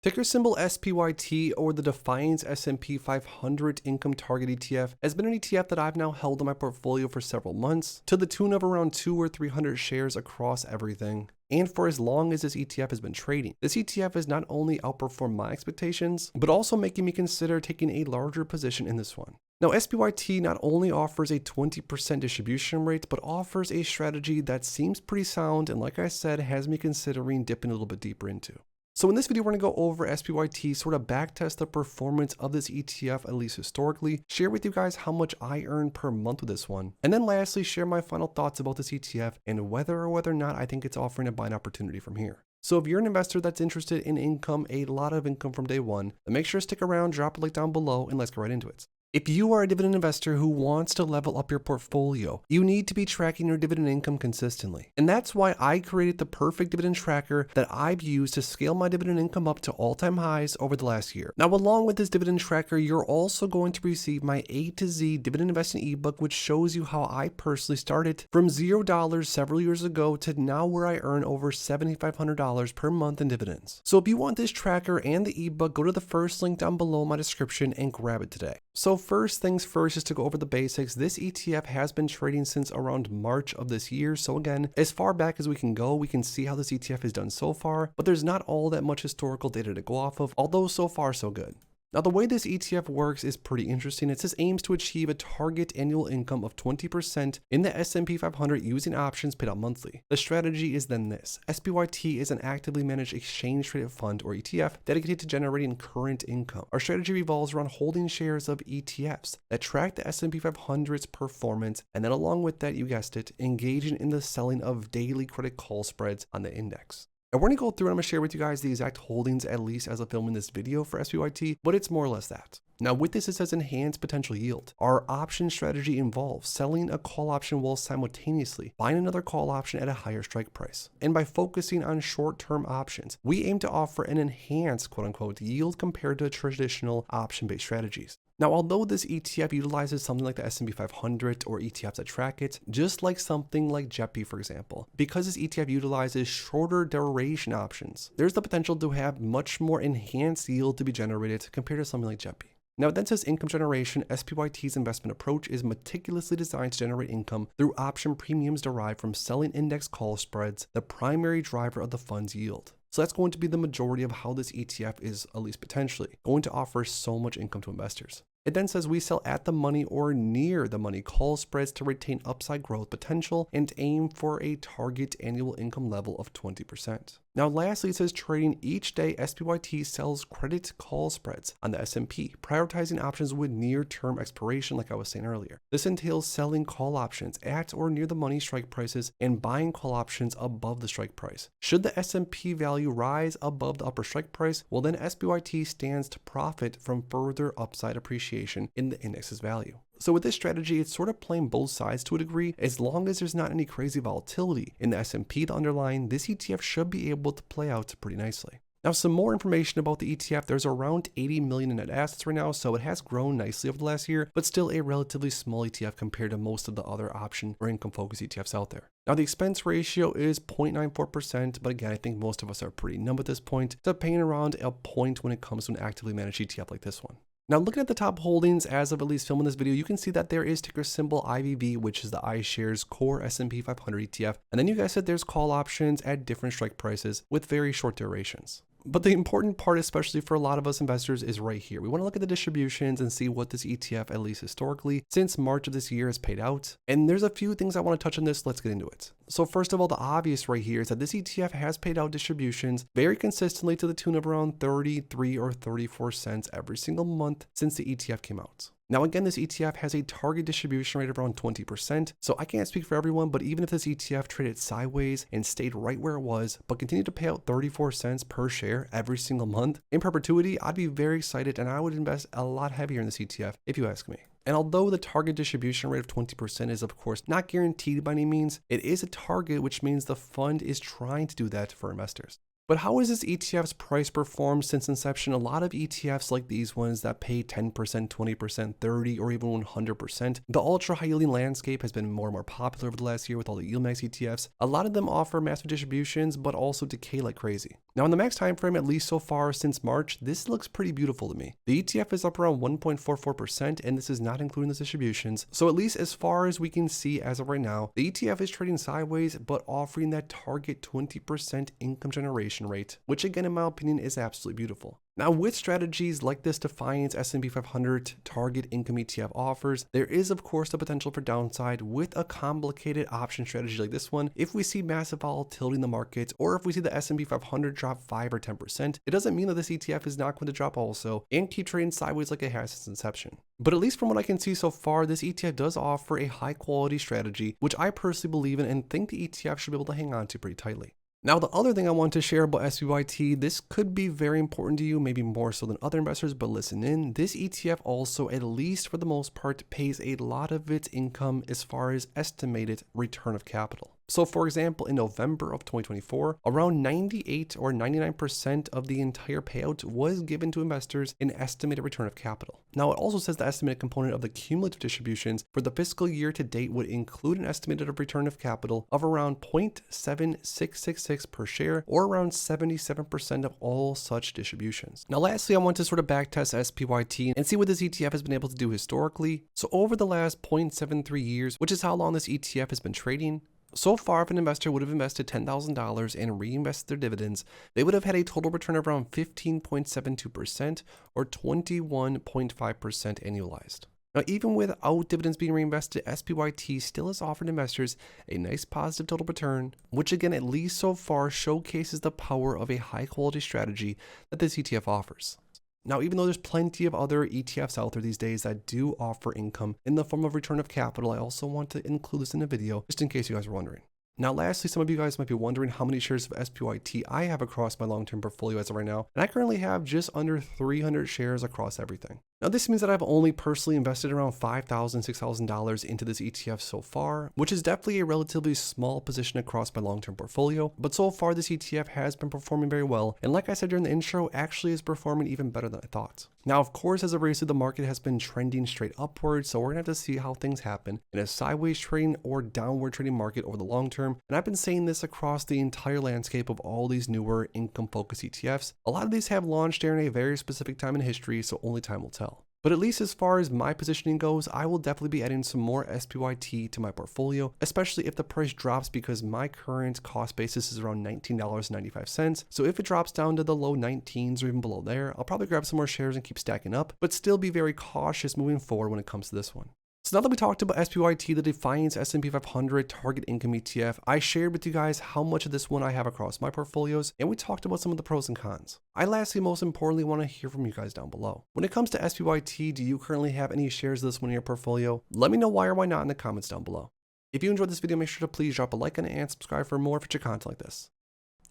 Ticker symbol SPYT, or the Defiance S&P 500 Income Target ETF, has been an ETF that I've now held in my portfolio for several months, to the tune of around 200 or 300 shares across everything. And for as long as this ETF has been trading, this ETF has not only outperformed my expectations, but also making me consider taking a larger position in this one. Now, SPYT not only offers a 20% distribution rate, but offers a strategy that seems pretty sound and, like I said, has me considering dipping a little bit deeper into. So in this video, we're going to go over SPYT, sort of backtest the performance of this ETF, at least historically, share with you guys how much I earn per month with this one, and then lastly, share my final thoughts about this ETF and whether or not I think it's offering a buying opportunity from here. So if you're an investor that's interested in income, a lot of income from day one, then make sure to stick around, drop a like down below, and let's get right into it. If you are a dividend investor who wants to level up your portfolio, you need to be tracking your dividend income consistently. And that's why I created the perfect dividend tracker that I've used to scale my dividend income up to all-time highs over the last year. Now, along with this dividend tracker, you're also going to receive my A to Z dividend investing ebook, which shows you how I personally started from $0 several years ago to now where I earn over $7,500 per month in dividends. So if you want this tracker and the ebook, go to the first link down below in my description and grab it today. So first things first, just to go over the basics, this ETF has been trading since around March of this year. So again, as far back as we can go, we can see how this ETF has done so far, but there's not all that much historical data to go off of, although so far so good. Now, the way this ETF works is pretty interesting. It says aims to achieve a target annual income of 20% in the S&P 500 using options paid out monthly. The strategy is then this. SPYT is an actively managed exchange-traded fund, or ETF, dedicated to generating current income. Our strategy revolves around holding shares of ETFs that track the S&P 500's performance, and then along with that, you guessed it, engaging in the selling of daily credit call spreads on the index. And we're going to go through and I'm going to share with you guys the exact holdings, at least as of filming this video for SPYT, but it's more or less that. Now with this, it says enhanced potential yield. Our option strategy involves selling a call option while simultaneously buying another call option at a higher strike price. And by focusing on short-term options, we aim to offer an enhanced quote-unquote yield compared to traditional option-based strategies. Now, although this ETF utilizes something like the S&P 500 or ETFs that track it, just like something like JEPI, for example, because this ETF utilizes shorter duration options, there's the potential to have much more enhanced yield to be generated compared to something like JEPI. Now, it then says income generation. SPYT's investment approach is meticulously designed to generate income through option premiums derived from selling index call spreads, the primary driver of the fund's yield. So that's going to be the majority of how this ETF is, at least potentially, going to offer so much income to investors. It then says we sell at the money or near the money call spreads to retain upside growth potential and aim for a target annual income level of 20%. Now lastly, it says trading each day, SPYT sells credit call spreads on the S&P, prioritizing options with near-term expiration like I was saying earlier. This entails selling call options at or near the money strike prices and buying call options above the strike price. Should the S&P value rise above the upper strike price, well then SPYT stands to profit from further upside appreciation in the index's value. So with this strategy, it's sort of playing both sides to a degree. As long as there's not any crazy volatility in the S&P, the underlying, this ETF should be able to play out pretty nicely. Now, some more information about the ETF. There's around 80 million in net assets right now, so it has grown nicely over the last year, but still a relatively small ETF compared to most of the other option or income focused ETFs out there. Now, the expense ratio is 0.94%, but again, I think most of us are pretty numb at this point, so paying around a point when it comes to an actively managed ETF like this one. Now, looking at the top holdings as of at least filming this video, you can see that there is ticker symbol abbvie, which is the iShares Core S&P 500 ETF. And then you guys said there's call options at different strike prices with very short durations. But the important part, especially for a lot of us investors, is right here. We want to look at the distributions and see what this ETF, at least historically, since March of this year has paid out. And there's a few things I want to touch on this. Let's get into it. So first of all, the obvious right here is that this ETF has paid out distributions very consistently to the tune of around 33 or 34 cents every single month since the ETF came out. Now again, this ETF has a target distribution rate of around 20%, so I can't speak for everyone, but even if this ETF traded sideways and stayed right where it was, but continued to pay out 34 cents per share every single month in perpetuity, I'd be very excited and I would invest a lot heavier in this ETF if you ask me. And although the target distribution rate of 20% is of course not guaranteed by any means, it is a target, which means the fund is trying to do that for investors. But how has this ETF's price performed since inception? A lot of ETFs like these ones that pay 10%, 20%, 30, or even 100%. The ultra high yielding landscape has been more and more popular over the last year with all the yield max ETFs. A lot of them offer massive distributions, but also decay like crazy. Now in the max time frame, at least so far since March, this looks pretty beautiful to me. The ETF is up around 1.44%, and this is not including the distributions. So at least as far as we can see as of right now, the ETF is trading sideways, but offering that target 20% income generation rate, which again, in my opinion, is absolutely beautiful. Now, with strategies like this Defiance S&P 500 target income ETF offers, there is of course the potential for downside with a complicated option strategy like this one. If we see massive volatility in the markets, or if we see the S&P 500 drop 5 or 10%, it doesn't mean that this ETF is not going to drop also and keep trading sideways like it has since inception. But at least from what I can see so far, this ETF does offer a high quality strategy, which I personally believe in and think the ETF should be able to hang on to pretty tightly. Now, the other thing I want to share about SPYT, this could be very important to you, maybe more so than other investors, but listen in. This ETF also, at least for the most part, pays a lot of its income as far as estimated return of capital. So for example, in November of 2024, around 98 or 99% of the entire payout was given to investors in estimated return of capital. Now it also says the estimated component of the cumulative distributions for the fiscal year to date would include an estimated return of capital of around 0.7666 per share, or around 77% of all such distributions. Now lastly, I want to sort of backtest SPYT and see what this ETF has been able to do historically. So over the last 0.73 years, which is how long this ETF has been trading, so far, if an investor would have invested $10,000 and reinvested their dividends, they would have had a total return of around 15.72% or 21.5% annualized. Now, even without dividends being reinvested, SPYT still has offered investors a nice positive total return, which again, at least so far, showcases the power of a high quality strategy that this ETF offers. Now, even though there's plenty of other ETFs out there these days that do offer income in the form of return of capital, I also want to include this in the video just in case you guys are wondering. Now, lastly, some of you guys might be wondering how many shares of SPYT I have across my long-term portfolio as of right now, and I currently have just under 300 shares across everything. Now, this means that I've only personally invested around $5,000, $6,000 into this ETF so far, which is definitely a relatively small position across my long-term portfolio, but so far this ETF has been performing very well, and like I said during the intro, actually is performing even better than I thought. Now, of course, as of recently, the market has been trending straight upwards, so we're gonna have to see how things happen in a sideways trading or downward trading market over the long term. And I've been saying this across the entire landscape of all these newer income-focused ETFs. A lot of these have launched during a very specific time in history, so only time will tell. But at least as far as my positioning goes, I will definitely be adding some more SPYT to my portfolio, especially if the price drops, because my current cost basis is around $19.95. So if it drops down to the low 19s or even below there, I'll probably grab some more shares and keep stacking up, but still be very cautious moving forward when it comes to this one. So now that we talked about SPYT, the Defiance S&P 500 target income ETF, I shared with you guys how much of this one I have across my portfolios, and we talked about some of the pros and cons. I lastly, most importantly, want to hear from you guys down below. When it comes to SPYT, do you currently have any shares of this one in your portfolio? Let me know why or why not in the comments down below. If you enjoyed this video, make sure to please drop a like on it and subscribe for more future content like this.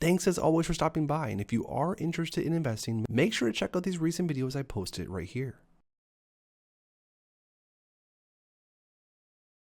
Thanks as always for stopping by, and if you are interested in investing, make sure to check out these recent videos I posted right here.